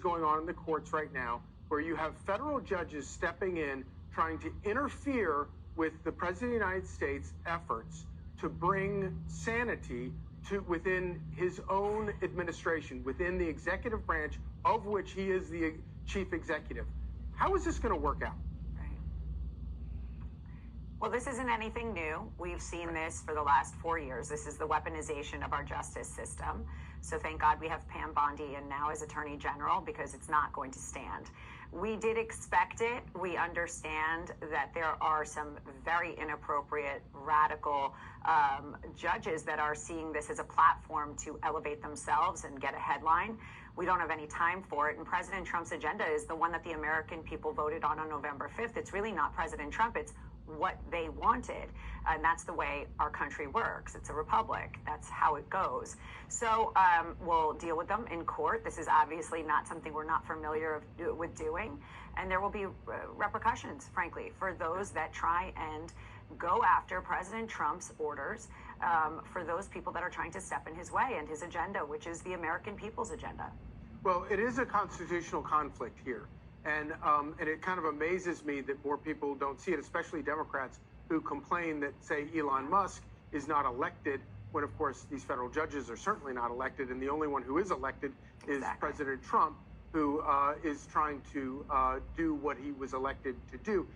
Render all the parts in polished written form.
going on in the courts right now, where you have federal judges stepping in, trying to interfere with the President of the United States' efforts to bring sanity to within his own administration, within the executive branch of which he is the chief executive. How is this going to work out? Well, this isn't anything new. We've seen this for the last 4 years. This is the weaponization of our justice system. So thank God we have Pam Bondi in now as Attorney General, because it's not going to stand. We did expect it. We understand that there are some very inappropriate, radical judges that are seeing this as a platform to elevate themselves and get a headline. We don't have any time for it. And President Trump's agenda is the one that the American people voted on November 5th. It's really not President Trump. It's what they wanted. And that's the way our country works. It's a republic. That's how it goes. So we'll deal with them in court. This is obviously not something we're not familiar with doing. And there will be repercussions, frankly, for those that try and go after President Trump's orders, for those people that are trying to step in his way and his agenda, which is the American people's agenda. Well, it is a constitutional conflict here. And it kind of amazes me that more people don't see it, especially Democrats who complain that, say, Elon Musk is not elected, when, of course, these federal judges are certainly not elected. And the only one who is elected is President Trump, who is trying to do what he was elected to do.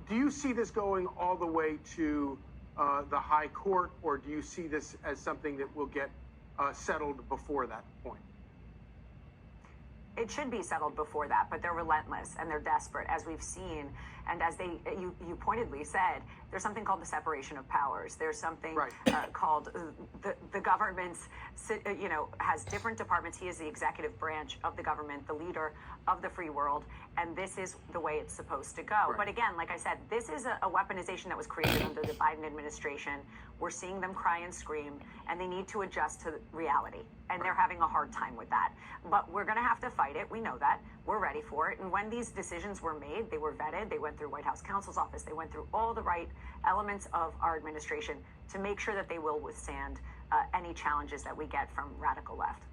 Do you see this going all the way to the high court, or do you see this as something that will get settled before that point? It should be settled before that, but they're relentless and they're desperate, as we've seen. And as you pointedly said, there's something called the separation of powers. There's something called the government's, has different departments. He is the executive branch of the government, the leader of the free world, and this is the way it's supposed to go. Right. But again, like I said, this is a weaponization that was created under the Biden administration. We're seeing them cry and scream, and they need to adjust to reality, and they're having a hard time with that. But we're going to have to fight it. We know that. We're ready for it. And when these decisions were made, they were vetted. They went through White House counsel's office. They went through all the right elements of our administration to make sure that they will withstand any challenges that we get from radical left.